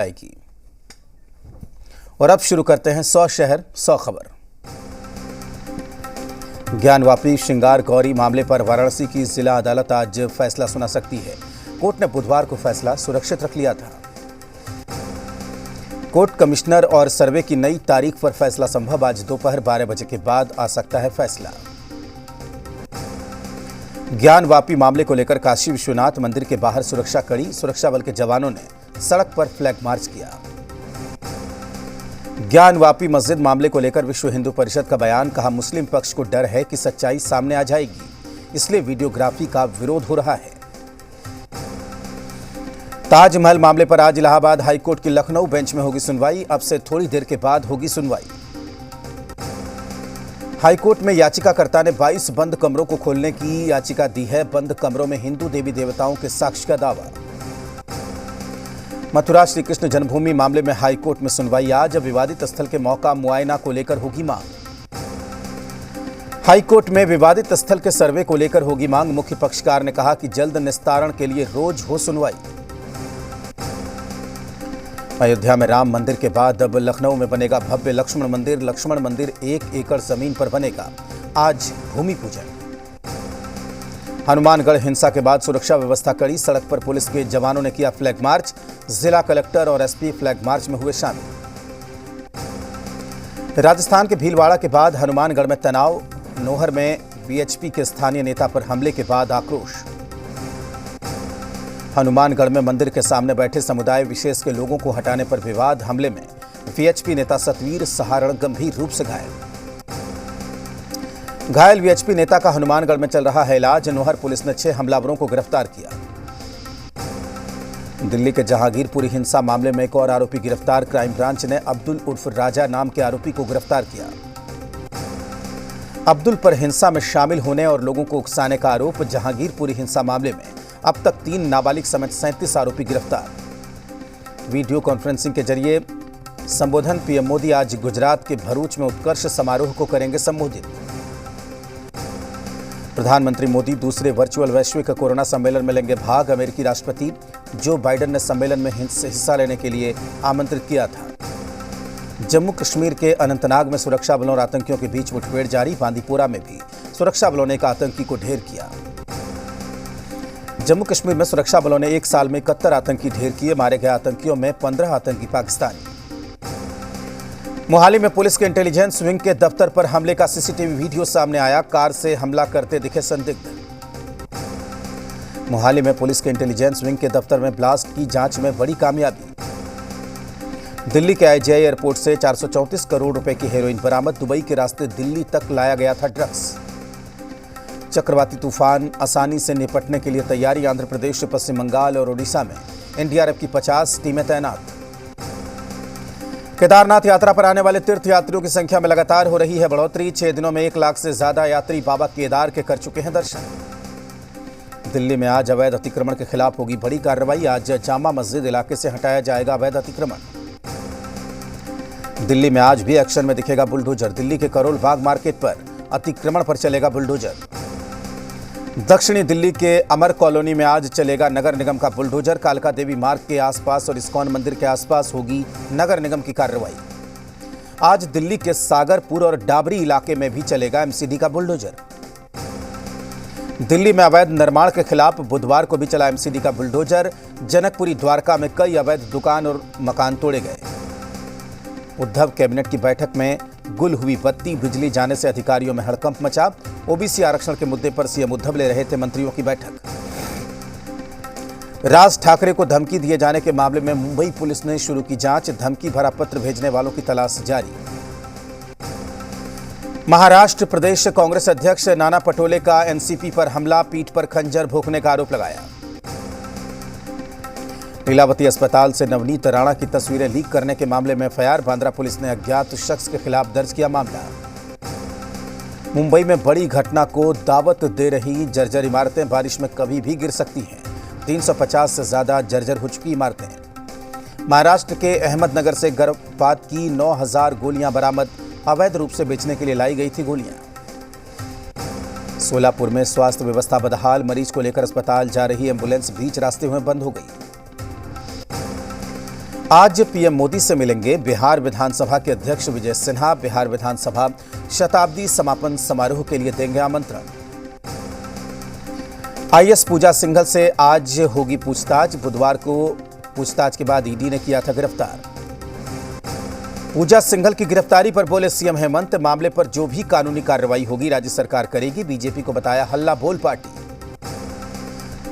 आएगी। और अब शुरू करते हैं 100 शहर 100 खबर। ज्ञानवापी श्रृंगार गौरी मामले पर वाराणसी की जिला अदालत आज फैसला सुना सकती है। कोर्ट ने बुधवार को फैसला सुरक्षित रख लिया था। कोर्ट कमिश्नर और सर्वे की नई तारीख पर फैसला संभव। आज दोपहर 12 बजे के बाद आ सकता है फैसला। ज्ञानवापी मामले को लेकर काशी विश्वनाथ मंदिर के बाहर सुरक्षा कड़ी। सुरक्षा बल के जवानों ने सड़क पर फ्लैग मार्च किया। ज्ञानवापी मस्जिद मामले को लेकर विश्व हिंदू परिषद का बयान। कहा, मुस्लिम पक्ष को डर है कि सच्चाई सामने आ जाएगी, इसलिए वीडियोग्राफी का विरोध हो रहा है। ताजमहल मामले पर आज इलाहाबाद हाईकोर्ट की लखनऊ बेंच में होगी सुनवाई। अब से थोड़ी देर के बाद होगी सुनवाई। हाईकोर्ट में याचिकाकर्ता ने 22 बंद कमरों को खोलने की याचिका दी है। बंद कमरों में हिंदू देवी देवताओं के साक्ष्य का दावा। मथुरा श्री कृष्ण जन्मभूमि मामले में हाईकोर्ट में सुनवाई आज। विवादित स्थल के मौका मुआयना को लेकर होगी मांग। हाईकोर्ट में विवादित स्थल के सर्वे को लेकर होगी मांग। मुख्य पक्षकार ने कहा कि जल्द निस्तारण के लिए रोज हो सुनवाई। अयोध्या में राम मंदिर के बाद अब लखनऊ में बनेगा भव्य लक्ष्मण मंदिर। लक्ष्मण मंदिर 1 एकड़ जमीन पर बनेगा। आज भूमि पूजन। हनुमानगढ़ हिंसा के बाद सुरक्षा व्यवस्था कड़ी। सड़क पर पुलिस के जवानों ने किया फ्लैग मार्च। जिला कलेक्टर और एसपी फ्लैग मार्च में हुए शामिल। राजस्थान के भीलवाड़ा के बाद हनुमानगढ़ में तनाव। नोहर में बीएचपी के स्थानीय नेता पर हमले के बाद आक्रोश। हनुमानगढ़ में मंदिर के सामने बैठे समुदाय विशेष के लोगों को हटाने पर विवाद। हमले में वीएचपी नेता सतवीर सहारण गंभीर रूप से घायल वीएचपी नेता का हनुमानगढ़ में चल रहा है इलाज। नोहर पुलिस ने 6 हमलावरों को गिरफ्तार किया। दिल्ली के जहांगीरपुरी हिंसा मामले में एक और आरोपी गिरफ्तार। क्राइम ब्रांच ने अब्दुल उर्फ राजा नाम के आरोपी को गिरफ्तार किया। अब्दुल पर हिंसा में शामिल होने और लोगों को उकसाने का आरोप। जहांगीरपुरी हिंसा मामले में अब तक 3 नाबालिग समेत 37 आरोपी गिरफ्तार। वीडियो कॉन्फ्रेंसिंग के जरिए संबोधन पीएम मोदी आज गुजरात के भरूच में उत्कर्ष समारोह को करेंगे संबोधित। प्रधानमंत्री मोदी दूसरे वर्चुअल वैश्विक कोरोना सम्मेलन में लेंगे भाग। अमेरिकी राष्ट्रपति जो बाइडेन ने सम्मेलन में हिस्सा लेने के लिए आमंत्रित किया था। जम्मू कश्मीर के अनंतनाग में सुरक्षा बलों और आतंकियों के बीच मुठभेड़ जारी। बांदीपोरा में भी सुरक्षा बलों ने एक आतंकी को ढेर किया। जम्मू कश्मीर में सुरक्षा बलों ने 1 साल में 71 आतंकी ढेर किए। मारे गए आतंकियों में 15 आतंकी पाकिस्तानी। मोहाली में पुलिस के इंटेलिजेंस विंग के दफ्तर पर हमले का सीसीटीवी वीडियो सामने आया। कार से हमला करते दिखे संदिग्ध। मोहाली में पुलिस के इंटेलिजेंस विंग के दफ्तर में ब्लास्ट की जांच में बड़ी कामयाबी। दिल्ली के आईजीआई एयरपोर्ट से 434 करोड़ रुपए की हेरोइन बरामद। दुबई के रास्ते दिल्ली तक लाया गया था ड्रग्स। चक्रवाती तूफान आसानी से निपटने के लिए तैयारी। आंध्र प्रदेश, पश्चिम बंगाल और ओडिशा में एनडीआरएफ की 50 टीमें तैनात। केदारनाथ यात्रा पर आने वाले तीर्थ यात्रियों की संख्या में लगातार हो रही है बढ़ोतरी। 6 दिनों में 1 लाख से ज्यादा यात्री बाबा केदार के कर चुके हैं दर्शन। दिल्ली में आज अवैध अतिक्रमण के खिलाफ होगी बड़ी कार्रवाई। आज जामा मस्जिद इलाके से हटाया जाएगा अवैध अतिक्रमण। दिल्ली में आज भी एक्शन में दिखेगा बुलडोजर। दिल्ली के करोल बाग मार्केट पर अतिक्रमण पर चलेगा बुलडोजर। दक्षिणी दिल्ली के अमर कॉलोनी में आज चलेगा नगर निगम का बुलडोजर। कालका देवी मार्ग के आसपास और इस्कॉन मंदिर के आसपास होगी नगर निगम की कार्रवाई। आज दिल्ली के सागरपुर और डाबरी इलाके में भी चलेगा एमसीडी का बुलडोजर। दिल्ली में अवैध निर्माण के खिलाफ बुधवार को भी चला एमसीडी का बुलडोजर। जनकपुरी द्वारका में कई अवैध दुकान और मकान तोड़े गए। उद्धव कैबिनेट की बैठक में गुल हुई बत्ती। बिजली जाने से अधिकारियों में हड़कंप मचा। ओबीसी आरक्षण के मुद्दे पर सीएम उद्धव ले रहे थे मंत्रियों की बैठक। राज ठाकरे को धमकी दिए जाने के मामले में मुंबई पुलिस ने शुरू की जांच। धमकी भरा पत्र भेजने वालों की तलाश जारी। महाराष्ट्र प्रदेश कांग्रेस अध्यक्ष नाना पटोले का एनसीपी पर हमला। पीठ पर खंजर भोंकने का आरोप लगाया। लीलावती अस्पताल से नवनीत राणा की तस्वीरें लीक करने के मामले में एफआईआर। बांद्रा पुलिस ने अज्ञात शख्स के खिलाफ दर्ज किया मामला। मुंबई में बड़ी घटना को दावत दे रही जर्जर इमारतें। बारिश में कभी भी गिर सकती हैं। 350 से ज्यादा जर्जर हो चुकी इमारतें। महाराष्ट्र के अहमदनगर से गर्भपात की 9000 गोलियां बरामद। अवैध रूप से बेचने के लिए लाई गई थी गोलियां। सोलापुर में स्वास्थ्य व्यवस्था बदहाल। मरीज को लेकर अस्पताल जा रही एंबुलेंस बीच रास्ते में बंद हो गई। आज पीएम मोदी से मिलेंगे बिहार विधानसभा के अध्यक्ष विजय सिन्हा। बिहार विधानसभा शताब्दी समापन समारोह के लिए देंगे आमंत्रण। आईएएस पूजा सिंघल से आज होगी पूछताछ। बुधवार को पूछताछ के बाद ईडी ने किया था गिरफ्तार। पूजा सिंघल की गिरफ्तारी पर बोले सीएम हेमंत, मामले पर जो भी कानूनी कार्रवाई होगी राज्य सरकार करेगी। बीजेपी को बताया हल्ला बोल पार्टी।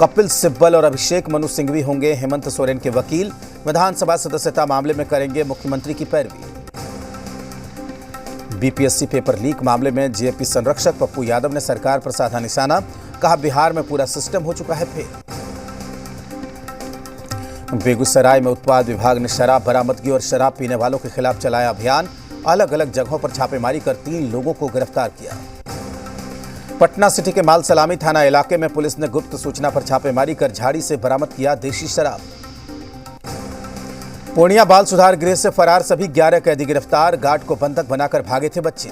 कपिल सिब्बल और अभिषेक मनु सिंघवी होंगे हेमंत सोरेन के वकील। विधानसभा सदस्यता मामले में करेंगे मुख्यमंत्री की पैरवी। बीपीएससी पेपर लीक मामले में जेपी संरक्षक पप्पू यादव ने सरकार पर साधा निशाना। कहा बिहार में पूरा सिस्टम हो चुका है फेल। बेगूसराय में उत्पाद विभाग ने शराब बरामदगी और शराब पीने वालों के खिलाफ चलाया अभियान। अलग अलग जगहों पर छापेमारी कर 3 लोगों को गिरफ्तार किया। पटना सिटी के माल सलामी थाना इलाके में पुलिस ने गुप्त सूचना पर छापेमारी कर झाड़ी से बरामद किया देशी शराब। पूर्णिया बाल सुधार गृह से फरार सभी 11 कैदी गिरफ्तार। गार्ड को बंधक बनाकर भागे थे बच्चे।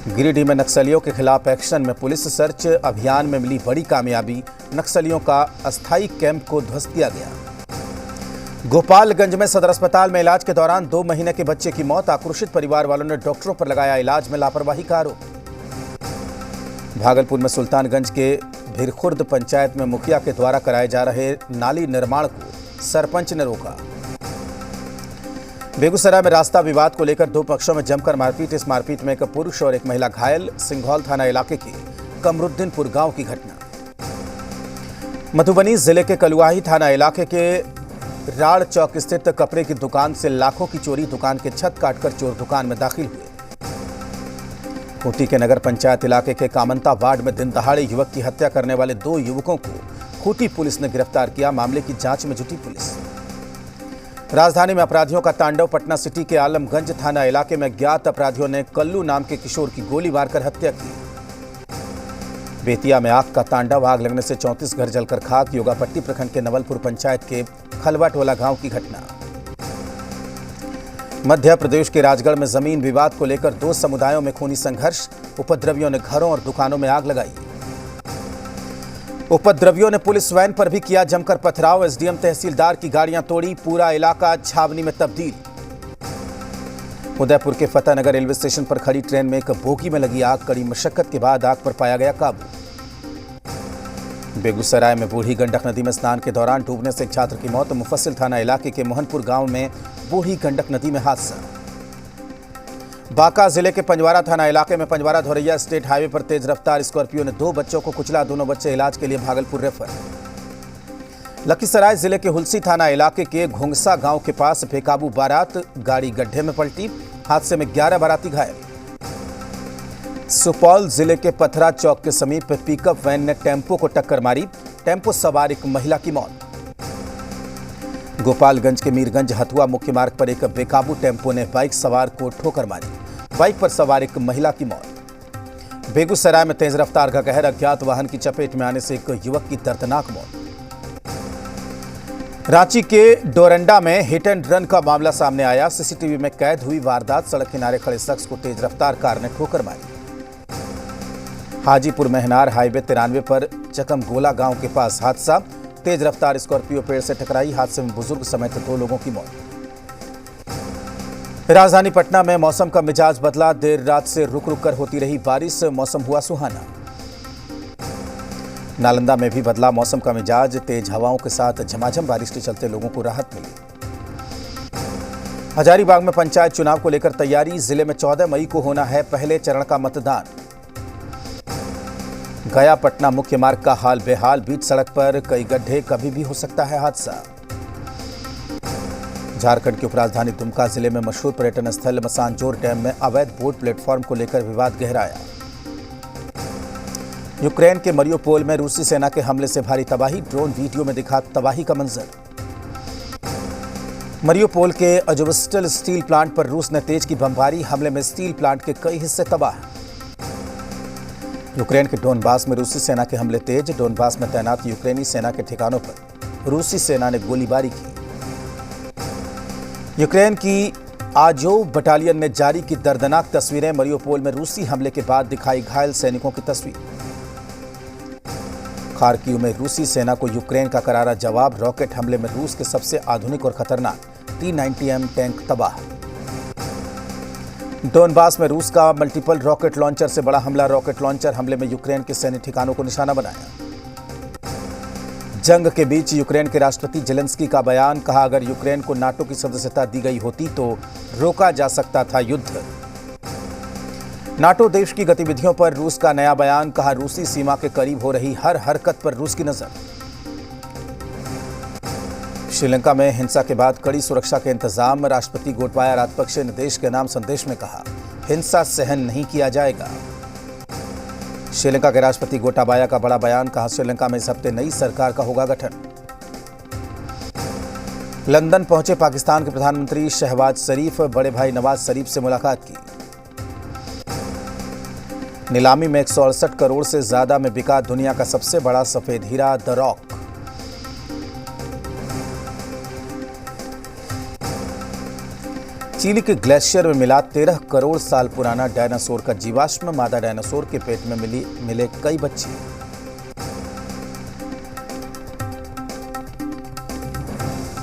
गिरिडीह में नक्सलियों के खिलाफ एक्शन में पुलिस सर्च अभियान में मिली बड़ी कामयाबी। नक्सलियों का अस्थायी कैंप को ध्वस्त किया गया। गोपालगंज में सदर अस्पताल में इलाज के दौरान 2 महीने के बच्चे की मौत। आक्रोशित परिवार वालों ने डॉक्टरों पर लगाया इलाज में लापरवाही का आरोप। भागलपुर में सुल्तानगंज के भिरखुर्द पंचायत में मुखिया के द्वारा कराए जा रहे नाली निर्माण को सरपंच ने रोका। बेगूसराय में रास्ता विवाद को लेकर 2 पक्षों में जमकर मारपीट। इस मारपीट में एक पुरुष और एक महिला घायल। सिंघौल थाना इलाके के कमरुद्दीनपुर गांव की घटना। मधुबनी जिले के कलुआही थाना इलाके के राड़ चौक स्थित कपड़े की दुकान से लाखों की चोरी। दुकान के छत काटकर चोर दुकान में दाखिल हुए। खूंटी के नगर पंचायत इलाके के कामंता वार्ड में दिन दहाड़े युवक की हत्या करने वाले 2 युवकों को खूंटी पुलिस ने गिरफ्तार किया। मामले की जांच में जुटी पुलिस। राजधानी में अपराधियों का तांडव। पटना सिटी के आलमगंज थाना इलाके में अज्ञात अपराधियों ने कल्लू नाम के किशोर की गोली मारकर हत्या की। बेतिया में आग का तांडव। आग लगने से 34 घर जलकर खाक। योगापट्टी प्रखंड के नवलपुर पंचायत के खलवाटोला गांव की घटना। मध्य प्रदेश के राजगढ़ में जमीन विवाद को लेकर 2 समुदायों में खूनी संघर्ष। उपद्रवियों ने घरों और दुकानों में आग लगाई। उपद्रवियों ने पुलिस वैन पर भी किया जमकर पथराव। एसडीएम तहसीलदार की गाड़ियां तोड़ी। पूरा इलाका छावनी में तब्दील। उदयपुर के फतेहनगर रेलवे स्टेशन पर खड़ी ट्रेन में एक बोगी में लगी आग। कड़ी मशक्कत के बाद आग पर पाया गया काबू। बेगूसराय में बूढ़ी गंडक नदी में स्नान के दौरान डूबने से एक छात्र की मौत। मुफस्सिल थाना इलाके के मोहनपुर गांव में बूढ़ी गंडक नदी में हादसा। बांका जिले के पंजवारा थाना इलाके में पंजवारा धोरैया स्टेट हाईवे पर तेज रफ्तार स्कॉर्पियो ने 2 बच्चों को कुचला। दोनों बच्चे इलाज के लिए भागलपुर रेफर। लखीसराय जिले के हुलसी थाना इलाके के घोंगसा गांव के पास बेकाबू बारात गाड़ी गड्ढे में पलटी। हादसे में 11 बाराती घायल। सुपौल जिले के पथरा चौक के समीप पिकअप वैन ने टेम्पो को टक्कर मारी। टेम्पो सवार एक महिला की मौत। गोपालगंज के मीरगंज हथुआ मुख्य मार्ग पर एक बेकाबू टेम्पो ने बाइक सवार को ठोकर मारी। बाइक पर सवार एक महिला की मौत। बेगूसराय में तेज रफ्तार का कहर। अज्ञात वाहन की चपेट में आने से एक युवक की दर्दनाक मौत। रांची के डोरंडा में हिट एंड रन का मामला सामने आया। सीसीटीवी में कैद हुई वारदात। सड़क किनारे खड़े शख्स को तेज रफ्तार कार ने ठोकर मारी। हाजीपुर महनार हाईवे 93 पर चकमगोला गांव के पास हादसा। तेज रफ्तार स्कॉर्पियो पेड़ से टकराई। हादसे में बुजुर्ग समेत 2 लोगों की मौत। राजधानी पटना में मौसम का मिजाज बदला। देर रात से रुक रुक कर होती रही बारिश। मौसम हुआ सुहाना। नालंदा में भी बदला मौसम का मिजाज। तेज हवाओं के साथ झमाझम बारिश के चलते लोगों को राहत मिली। हजारीबाग में पंचायत चुनाव को लेकर तैयारी। जिले में 14 मई को होना है पहले चरण का मतदान। गया पटना मुख्य मार्ग का हाल बेहाल। बीच सड़क पर कई गड्ढे। कभी भी हो सकता है हादसा। झारखंड की उपराजधानी दुमका जिले में मशहूर पर्यटन स्थल मसानजोर डैम में अवैध बोट प्लेटफॉर्म को लेकर विवाद गहराया। यूक्रेन के मरियोपोल में रूसी सेना के हमले से भारी तबाही। ड्रोन वीडियो में दिखा तबाही का मंजर। मरियोपोल के अजोवस्टल स्टील प्लांट पर रूस ने तेज की बमबारी। हमले में स्टील प्लांट के कई हिस्से तबाह। यूक्रेन के डोनबास में रूसी सेना के हमले तेज। डोनबास में तैनात यूक्रेनी सेना के ठिकानों पर रूसी सेना ने गोलीबारी की। यूक्रेन की आजोव बटालियन ने जारी की दर्दनाक तस्वीरें। मरियोपोल में रूसी हमले के बाद दिखाई घायल सैनिकों की तस्वीर। खार्किव में रूसी सेना को यूक्रेन का करारा जवाब। रॉकेट हमले में रूस के सबसे आधुनिक और खतरनाक T-90M टैंक तबाह। डोनबास में रूस का मल्टीपल रॉकेट लॉन्चर से बड़ा हमला। रॉकेट लॉन्चर हमले में यूक्रेन के सैन्य ठिकानों को निशाना बनाया। जंग के बीच यूक्रेन के राष्ट्रपति जेलेंस्की का बयान। कहा, अगर यूक्रेन को नाटो की सदस्यता दी गई होती तो रोका जा सकता था युद्ध। नाटो देश की गतिविधियों पर रूस का नया बयान। कहा, रूसी सीमा के करीब हो रही हर हरकत पर रूस की नजर। श्रीलंका में हिंसा के बाद कड़ी सुरक्षा के इंतजाम। राष्ट्रपति गोटाबाया राजपक्षे ने देश के नाम संदेश में कहा, हिंसा सहन नहीं किया जाएगा। श्रीलंका के राष्ट्रपति गोटाबाया का बड़ा बयान। कहा, श्रीलंका में इस हफ्ते नई सरकार का होगा गठन। लंदन पहुंचे पाकिस्तान के प्रधानमंत्री शहबाज शरीफ। बड़े भाई नवाज शरीफ से मुलाकात की। नीलामी में 168 करोड़ से ज्यादा में बिका दुनिया का सबसे बड़ा सफेद हीरा द रॉक। चिली के ग्लेशियर में मिला 13 करोड़ साल पुराना डायनासोर का जीवाश्म। मादा डायनासोर के पेट में मिले कई बच्चे।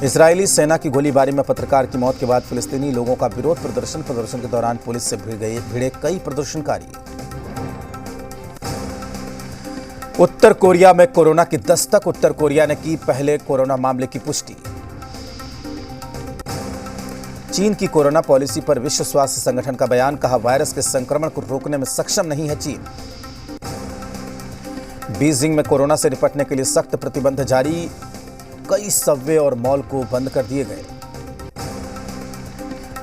इजरायली सेना की गोलीबारी में पत्रकार की मौत के बाद फिलिस्तीनी लोगों का विरोध प्रदर्शन के दौरान पुलिस से भिड़े कई प्रदर्शनकारी। उत्तर कोरिया में कोरोना की दस्तक। उत्तर कोरिया ने की पहले कोरोना मामले की पुष्टि। चीन की कोरोना पॉलिसी पर विश्व स्वास्थ्य संगठन का बयान। कहा, वायरस के संक्रमण को रोकने में सक्षम नहीं है चीन। बीजिंग में कोरोना से निपटने के लिए सख्त प्रतिबंध जारी। कई सबवे और मॉल को बंद कर दिए गए।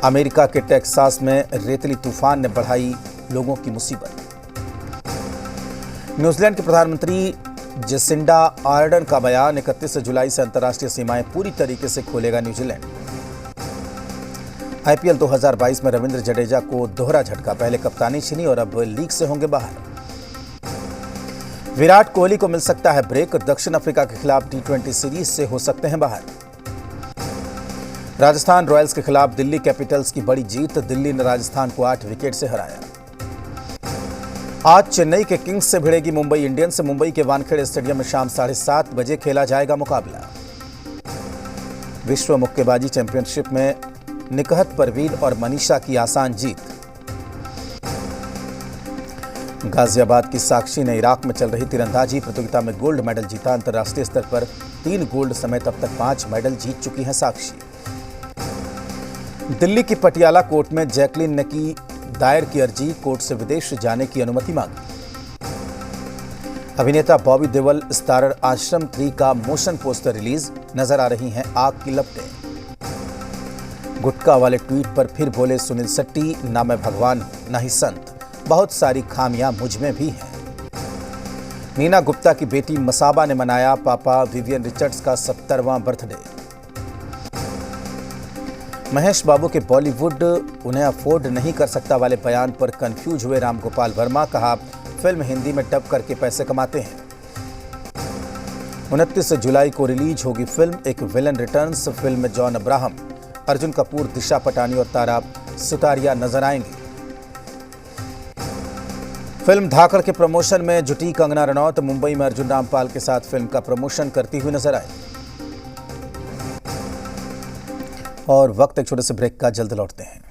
अमेरिका के टेक्सास में रेतीली तूफान ने बढ़ाई लोगों की मुसीबत। न्यूजीलैंड के प्रधानमंत्री जेसिंडा आर्डन का बयान। 31 जुलाई से अंतर्राष्ट्रीय सीमाएं पूरी तरीके से खोलेगा न्यूजीलैंड। आईपीएल 2022 में रविंद्र जडेजा को दोहरा झटका। पहले कप्तानी छीनी और अब लीग से होंगे बाहर। विराट कोहली को मिल सकता है ब्रेक। दक्षिण अफ्रीका के खिलाफ T20 सीरीज से हो सकते हैं बाहर। राजस्थान रॉयल्स के खिलाफ दिल्ली कैपिटल्स की बड़ी जीत। दिल्ली ने राजस्थान को 8 विकेट से हराया। आज चेन्नई के किंग्स से भिड़ेगी मुंबई इंडियंस। मुंबई के वानखेड़े स्टेडियम में शाम 7:30 बजे खेला जाएगा मुकाबला। विश्व मुक्केबाजी चैंपियनशिप में निकहत परवीन और मनीषा की आसान जीत। गाजियाबाद की साक्षी ने इराक में चल रही तीरंदाजी प्रतियोगिता में गोल्ड मेडल जीता। अंतर्राष्ट्रीय स्तर पर 3 गोल्ड समेत अब तक 5 मेडल जीत चुकी हैं साक्षी। दिल्ली की पटियाला कोर्ट में जैकलीन ने की दायर की अर्जी। कोर्ट से विदेश जाने की अनुमति मांगी। अभिनेता बॉबी देओल स्टारर आश्रम 3 का मोशन पोस्टर रिलीज। नजर आ रही हैं आग की लपटें। गुटखा वाले ट्वीट पर फिर बोले सुनील शेट्टी, ना मैं भगवान ना ही संत, बहुत सारी खामियां मुझ में भी हैं। नीना गुप्ता की बेटी मसाबा ने मनाया पापा विवियन रिचर्ड्स का 70वां बर्थडे। महेश बाबू के बॉलीवुड उन्हें अफोर्ड नहीं कर सकता वाले बयान पर कंफ्यूज हुए रामगोपाल वर्मा। कहा, फिल्म हिंदी में डब करके पैसे कमाते हैं। 29 जुलाई को रिलीज होगी फिल्म एक विलन रिटर्न्स। फिल्म में जॉन अब्राहम, अर्जुन कपूर, दिशा पटानी और तारा सुतारिया नजर आएंगे। फिल्म धाकड़ के प्रमोशन में जुटी कंगना रनौत। मुंबई में अर्जुन रामपाल के साथ फिल्म का प्रमोशन करती हुई नजर आई। और वक्त एक छोटे से ब्रेक का, जल्द लौटते हैं।